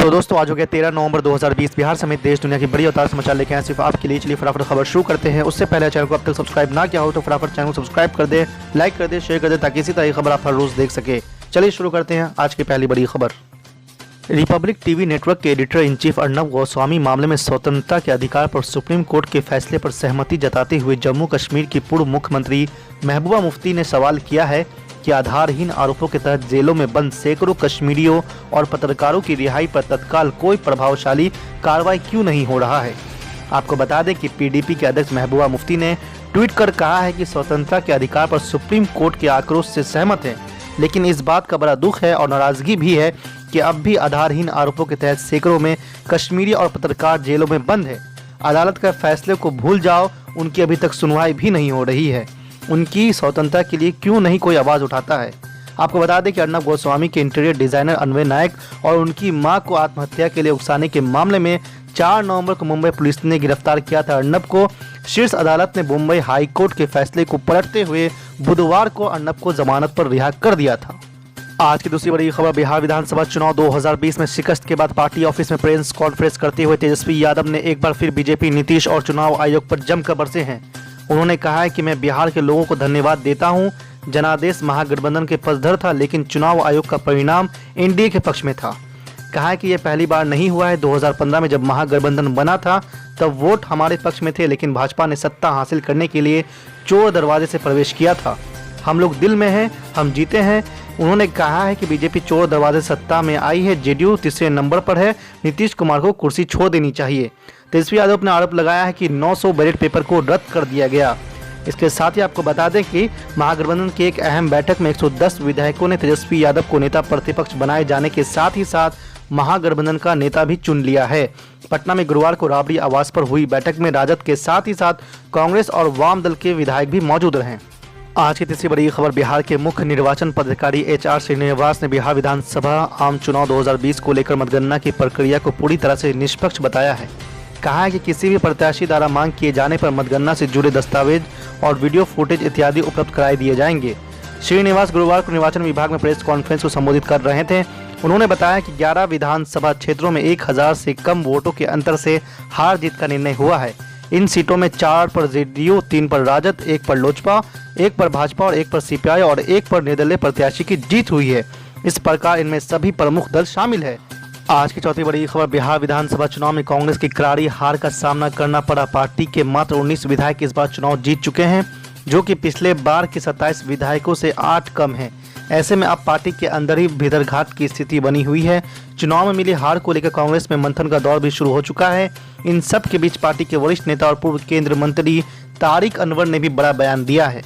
तो दोस्तों आज हो गया 13 नवंबर 2020। बिहार समेत देश दुनिया की बड़ी और ताज़ा समाचार लेके आए सिर्फ आपके लिए। चलिए फटाफट खबर शुरू करते हैं। उससे पहले चैनल को अब तक सब्सक्राइब ना किया हो तो फटाफट चैनल को सब्सक्राइब कर दे, लाइक कर दे, शेयर कर दे ताकि इसी तरह की खबर आप हर रोज देख सके। चलिए शुरू करते हैं आज की पहली बड़ी खबर। रिपब्लिक टीवी नेटवर्क के editor in chief Arnab Goswami मामले में स्वतंत्रता के अधिकार पर सुप्रीम कोर्ट के फैसले पर सहमति जताते हुए जम्मू कश्मीर की पूर्व मुख्यमंत्री महबूबा मुफ्ती ने सवाल किया है कि आधारहीन आरोपों के तहत जेलों में बंद सैकड़ों कश्मीरियों और पत्रकारों की रिहाई पर तत्काल कोई प्रभावशाली कार्रवाई क्यों नहीं हो रहा है। आपको बता दें कि पीडीपी के अध्यक्ष महबूबा मुफ्ती ने ट्वीट कर कहा है कि स्वतंत्रता के अधिकार पर सुप्रीम कोर्ट के आक्रोश से सहमत हैं, लेकिन इस बात का बड़ा दुख है और नाराजगी भी है कि अब भी आधारहीन आरोपों के तहत सैकड़ों में कश्मीरी और पत्रकार जेलों में बंद है। अदालत के फैसले को भूल जाओ, उनकी अभी तक सुनवाई भी नहीं हो रही है। उनकी स्वतंत्रता के लिए क्यों नहीं कोई आवाज़ उठाता है। आपको बता दें कि अर्नब गोस्वामी के इंटीरियर डिजाइनर अन्वय नायक और उनकी मां को आत्महत्या के लिए उकसाने के मामले में 4 नवंबर को मुंबई पुलिस ने गिरफ्तार किया था। अर्नब को शीर्ष अदालत ने मुंबई हाई कोर्ट के फैसले को पलटते हुए बुधवार को अर्नब को जमानत पर रिहा कर दिया था। आज की दूसरी बड़ी खबर। बिहार विधानसभा चुनाव 2020 में शिकस्त के बाद पार्टी ऑफिस में प्रेस कॉन्फ्रेंस करते हुए तेजस्वी यादव ने एक बार फिर बीजेपी, नीतीश और चुनाव आयोग पर जमकर बरसे हैं। उन्होंने कहा है कि मैं बिहार के लोगों को धन्यवाद देता हूं। जनादेश महागठबंधन के पक्षधर था, लेकिन चुनाव आयोग का परिणाम एनडीए के पक्ष में था। कहा है कि यह पहली बार नहीं हुआ है। 2015 में जब महागठबंधन बना था तब वोट हमारे पक्ष में थे, लेकिन भाजपा ने सत्ता हासिल करने के लिए चोर दरवाजे से प्रवेश किया था। हम लोग दिल में हैं, हम जीते हैं। उन्होंने कहा है कि बीजेपी चोर दरवाजे से सत्ता में आई है, जेडीयू तीसरे नंबर पर है, नीतीश कुमार को कुर्सी छोड़ देनी चाहिए। तेजस्वी यादव ने आरोप लगाया है कि 900 बैलेट पेपर को रद्द कर दिया गया। इसके साथ ही आपको बता दें कि महागठबंधन की एक अहम बैठक में 110 विधायकों ने तेजस्वी यादव को नेता प्रतिपक्ष बनाए जाने के साथ ही साथ महागठबंधन का नेता भी चुन लिया है। पटना में गुरुवार को राबड़ी आवास पर हुई बैठक में राजद के साथ ही साथ कांग्रेस और वाम दल के विधायक भी मौजूद रहे। आज की तीसरी बड़ी खबर। बिहार के मुख्य निर्वाचन पदाधिकारी एचआर श्रीनिवास ने बिहार विधानसभा आम चुनाव 2020 को लेकर मतगणना की प्रक्रिया को पूरी तरह से निष्पक्ष बताया है। कहा है कि किसी भी प्रत्याशी द्वारा मांग किए जाने पर मतगणना से जुड़े दस्तावेज और वीडियो फुटेज इत्यादि उपलब्ध कराए दिए जाएंगे। श्रीनिवास गुरुवार को निर्वाचन विभाग में प्रेस कॉन्फ्रेंस को संबोधित कर रहे थे। उन्होंने बताया कि 11 विधानसभा क्षेत्रों में 1000 से कम वोटों के अंतर से हार जीत का निर्णय हुआ है। इन सीटों में 4 पर जेडीयू, 3 पर राजद, 1 पर लोजपा, 1 पर भाजपा और 1 पर सीपीआई और 1 पर निर्दलीय प्रत्याशी की जीत हुई है। इस प्रकार इनमें सभी प्रमुख दल शामिल है। आज की चौथी बड़ी खबर। बिहार विधानसभा चुनाव में कांग्रेस की करारी हार का सामना करना पड़ा। पार्टी के मात्र 19 विधायक इस बार चुनाव जीत चुके हैं, जो कि पिछले बार के 27 विधायकों से 8 कम है। ऐसे में अब पार्टी के अंदर ही भीतरघात की स्थिति बनी हुई है। चुनाव में मिली हार को लेकर कांग्रेस में मंथन का दौर भी शुरू हो चुका है। इन सब के बीच पार्टी के वरिष्ठ नेता और पूर्व केंद्रीय मंत्री तारिक अनवर ने भी बड़ा बयान दिया है।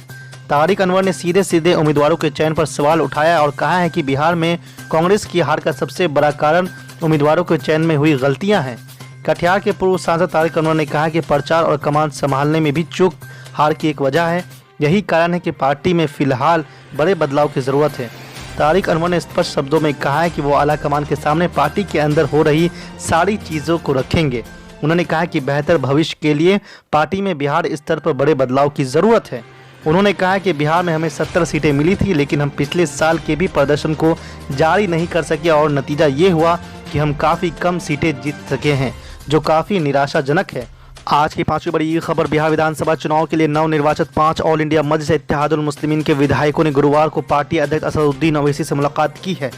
तारिक अनवर ने सीधे सीधे उम्मीदवारों के चयन पर सवाल उठाया और कहा है कि बिहार में कांग्रेस की हार का सबसे बड़ा कारण उम्मीदवारों के चयन में हुई गलतियां हैं। कटिहार के पूर्व सांसद तारिक अनवर ने कहा कि प्रचार और कमान संभालने में भी चूक हार की एक वजह है। यही कारण है कि पार्टी में फिलहाल बड़े बदलाव की जरूरत है। तारिक अनवर ने स्पष्ट शब्दों में कहा है कि वो आला कमान के सामने पार्टी के अंदर हो रही सारी चीज़ों को रखेंगे। उन्होंने कहा कि बेहतर भविष्य के लिए पार्टी में बिहार स्तर पर बड़े बदलाव की ज़रूरत है। उन्होंने कहा कि बिहार में हमें 70 सीटें मिली थी, लेकिन हम पिछले साल के भी प्रदर्शन को जारी नहीं कर सके और नतीजा ये हुआ कि हम काफ़ी कम सीटें जीत सके हैं, जो काफ़ी निराशाजनक है। आज की पांचवी बड़ी खबर। बिहार विधानसभा चुनाव के लिए नवनिर्वाचित 5 ऑल इंडिया मजलिस इत्तेहादुल मुस्लिमीन के विधायकों ने गुरुवार को पार्टी अध्यक्ष असदुद्दीन ओवैसी से मुलाकात की है।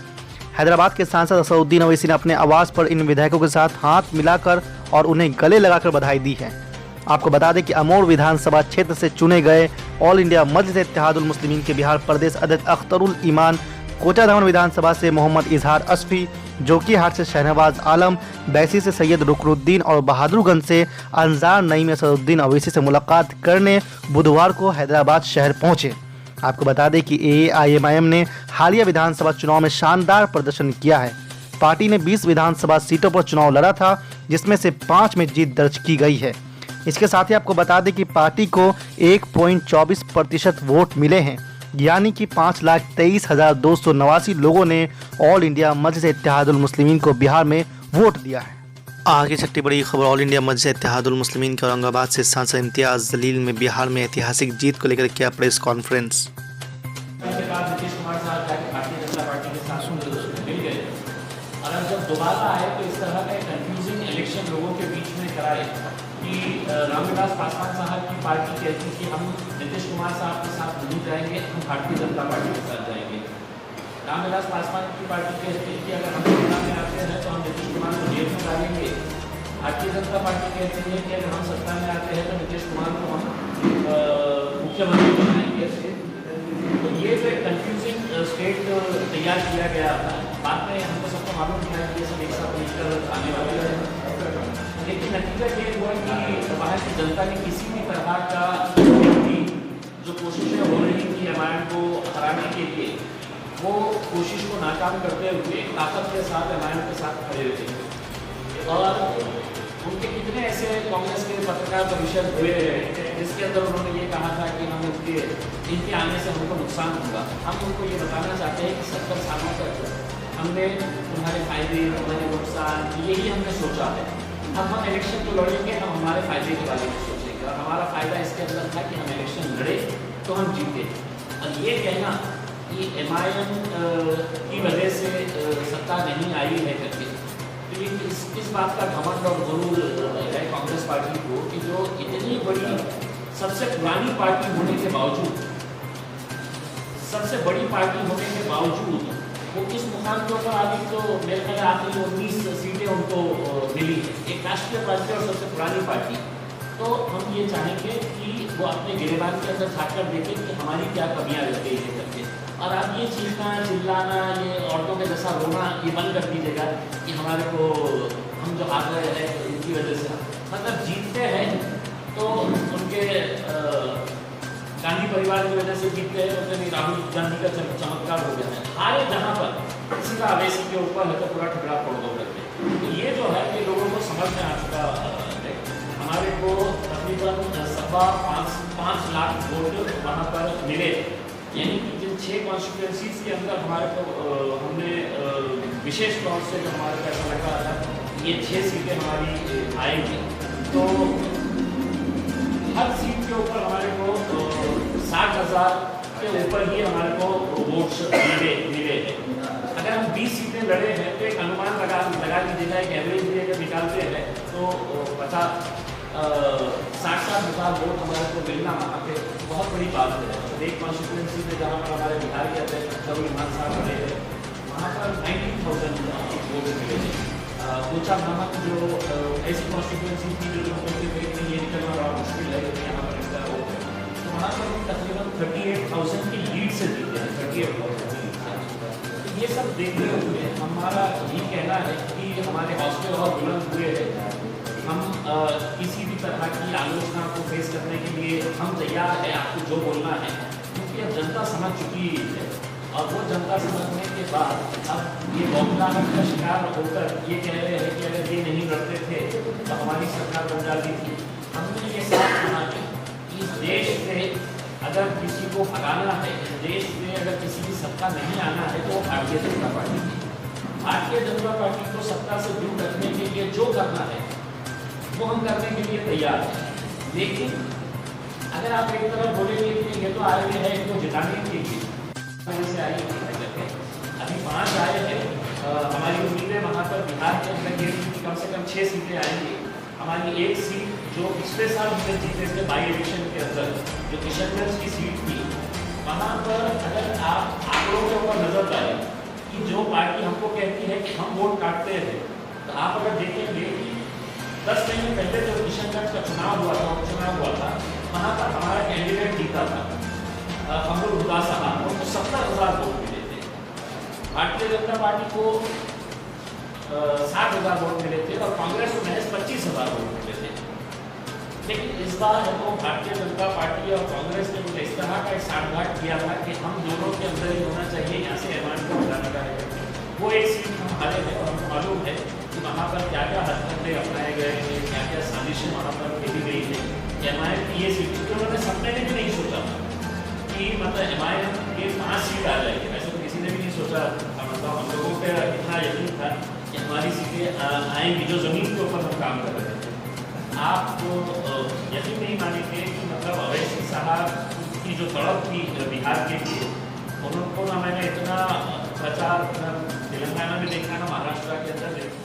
हैदराबाद के सांसद असदुद्दीन ओवैसी ने अपने आवास पर इन विधायकों के साथ हाथ मिलाकर और उन्हें गले लगाकर बधाई दी है। आपको बता दें कि अमोर विधानसभा क्षेत्र से चुने गए ऑल इंडिया मजलिस इत्तेहादुल मुस्लिमीन के बिहार प्रदेश अध्यक्ष अख्तरुल ईमान, कोचाधामन विधानसभा से मोहम्मद इजहार असफी, जोकीहाट से शहनवाज आलम, बैसी से सैयद रुकनुद्दीन और बहादुरगंज से अंजार नईम असदुद्दीन ओवैसी से मुलाकात करने बुधवार को हैदराबाद शहर पहुंचे। आपको बता दें कि एआईएमआईएम ने हालिया विधानसभा चुनाव में शानदार प्रदर्शन किया है। पार्टी ने 20 विधानसभा सीटों पर चुनाव लड़ा था, जिसमें से 5 में जीत दर्ज की गई है। इसके साथ ही आपको बता दें कि पार्टी को 1.24% वोट मिले हैं, यानी कि 5,23,289 लोगों ने ऑल इंडिया मजलिस इत्तेहादुल मुस्लिमीन को बिहार में वोट दिया है। आगे छठी बड़ी खबर। ऑल इंडिया मजलिस इत्तेहादुल मुस्लिमीन के औरंगाबाद से सांसद इम्तियाज जलील में बिहार में ऐतिहासिक जीत को लेकर किया प्रेस कॉन्फ्रेंस। नीतीश कुमार साहब जाके भारतीय जनता पार्टी के साथ मिल गए और अब जब दोबारा आए तो इस तरह का एक कंफ्यूजिंग इलेक्शन लोगों के बीच में कराए कि रामविलास पासवान साहब की पार्टी कहती कि हम नीतीश कुमार साहब के साथ नहीं जाएंगे, हम भारतीय जनता पार्टी के साथ जाएंगे। रामविलास पासवान की पार्टी कहती है कि अगर हम सत्ता में आते हैं तो हम नीतीश कुमार को जेल में डालेंगे। भारतीय जनता पार्टी कहती है कि अगर हम सत्ता में आते हैं तो नीतीश कुमार को हम मुख्यमंत्री बनाएंगे। तो ये जो एक कंफ्यूजिंग स्टेट तैयार किया गया था, बाद में हमको सबको मालूम था कि ये सब एक साथ मिलकर आने वाले हैं, लेकिन नतीजा ये हुआ कि वहाँ की जनता ने किसी भी तरह का जो कोशिशें हो रही थी एमआईएम को हराने के लिए, वो कोशिश को नाकाम करते हुए ताकत के साथ एमआईएम के साथ खड़े हुए। और उनके कितने ऐसे कांग्रेस के पत्रकार परिषद हुए हैं जिसके अंदर उन्होंने ये कहा था कि हम इनके आने से हमको नुकसान होगा। हम उनको ये बताना चाहते हैं कि 70 सालों तक हमने तुम्हारे फायदे, तुम्हारे नुकसान, यही हमने सोचा है। अब हम इलेक्शन को लड़ेंगे, हम हमारे फायदे के बारे में सोचेंगे, और हमारा फायदा इसके अंदर था कि हम इलेक्शन लड़े तो हम जीते। और ये कहना कि एमआईएम की वजह से सत्ता नहीं आई है करके, तो इस बात का घमंड और गुरूर है कांग्रेस पार्टी को कि जो इतनी बड़ी सबसे पुरानी पार्टी होने के बावजूद, सबसे बड़ी पार्टी होने के बावजूद वो किस मुकाम के ऊपर आ गई। तो मेरे ख्याल आखिरी 19 सीटें उनको मिली है, एक राष्ट्रीय पार्टी और सबसे पुरानी पार्टी। तो हम ये चाहेंगे कि वो अपने गिरेबान के अंदर झाँककर देखें कि हमारी क्या कमियाँ रह गई है करके। और आप ये चीखना चिल्लाना, ये औरतों के जैसा रोना, ये बंद कर दीजिएगा कि हमारे को हम जो हार रहे हैं इनकी वजह से, मतलब जीतते हैं तो उनके गांधी परिवार की वजह से जीतते हैं, तो नहीं राहुल गांधी का चमत्कार हो गया है। हारे जहाँ पर किसी का अवेशी के ऊपर है तो पूरा ठुकरा फोड़ दो करके। तो ये जो है ये लोगों को समझ में आ चुका है। हमारे को तकरीबन 5.5 लाख वोट वहाँ पर मिले, यानी कि जिन 6 कॉन्स्टिट्यूंसीज के अंदर हमारे को हमने विशेष तौर से जो हमारे को ऐसा लग रहा था ये 6 सीटें हमारी आएंगी, तो हर सीट के ऊपर हमारे को 60,000 के ऊपर ही हमारे को वोट्स मिले हैं। अगर हम 20 सीटें लड़े हैं तो एक अनुमान लगा लीजिएगा, एक एवरेज भी अगर निकालते हैं तो 60,000 वोट हमारे को मिलना वहाँ पे बहुत बड़ी बात है। तो एक कॉन्स्टिट्यूंसी में जहाँ पर हमारे बिहार के अध्यक्ष इमरान साहब रहे हैं, वहाँ पर 90,000 वोट मिले हैं। पूछा नामक जो ऐसी कॉन्स्टिट्यूंसी थी जो लोगों के पेट में ये निकलना बड़ा मुश्किल है, यहाँ पर इसका हो गया, तो वहाँ पर तकरीबन 38,000 की लीड से जीते हैं, 38,000 की लीड से। तो ये सब देखते हुए हमारा ये कहना है कि हमारे हौसले और बुलंद हुए हैं। हम किसी भी तरह की आलोचना को फेस करने के लिए हम तैयार हैं, आपको जो बोलना है, क्योंकि अब जनता समझ चुकी है। और वो जनता समझने के बाद अब ये बौखलाहट का शिकार होकर ये कह रहे हैं कि अगर ये नहीं लड़ते थे तो हमारी सरकार बन जाती थी। हमने ये साफ कहा कि इस देश से अगर किसी को भगाना है, इस देश में अगर किसी की सत्ता नहीं आना है तो भारतीय जनता पार्टी की। भारतीय जनता पार्टी को सत्ता से दूर रखने के लिए जो करना है वो हम करने के लिए तैयार हैं। लेकिन अगर आप एक तरफ बोलेंगे कि ये तो आए हुए हैं, इनको जिताने के लिए से आई है, अभी 5 आए हैं, हमारी उम्मीद है वहाँ पर बिहार के अंदर ये कम से कम 6 सीटें आएंगी। हमारी एक सीट जो पिछले साल हमने जीते थे बाई इलेक्शन के अंदर, जो किशनगंज की सीट थी, वहाँ पर अगर आप आंकड़ों के ऊपर नजर डालें कि जो पार्टी हमको कहती है कि हम वोट काटते हैं, तो आप अगर देखेंगे कि 10 महीने पहले जो किशनगंज का चुनाव हुआ था, उपचुनाव हुआ था, वहाँ पर हमारा कैंडिडेट जीता था अमरुल हुदा साहब, उनको 70,000 वोट मिले थे। भारतीय जनता पार्टी को 60,000 वोट मिले थे और कांग्रेस को महज 25,000 वोट मिले थे। लेकिन इस बार हमको भारतीय जनता पार्टी और कांग्रेस ने मुझे इस तरह का एक साठगांठ किया था कि हम दोनों के अंदर ही होना चाहिए, यहाँ से एमआईएम को हटाने का है। वो एक सीट हम हारे हैं और हमको मालूम है कि वहाँ पर क्या क्या हथकंडे अपनाए गए हैं, क्या क्या साजिशें वहाँ पर खेली गई है। एमआईएम की ये सीट जो उन्होंने सपने में भी नहीं सोचा था कि मतलब एमआईएम के 5 सीट आ जाएगी, वैसे तो किसी ने भी नहीं सोचा। मतलब हम लोगों का इतना यकीन था कि हमारी सीटें आएंगी जो ज़मीन के ऊपर हम काम कर रहे थे। आप तो यकीन नहीं मानेंगे कि मतलब अवैसी साहब की जो तड़प थी बिहार के लिए, उनको ना मैंने इतना प्रचार तेलंगाना में देखा ना, महाराष्ट्र के अंदर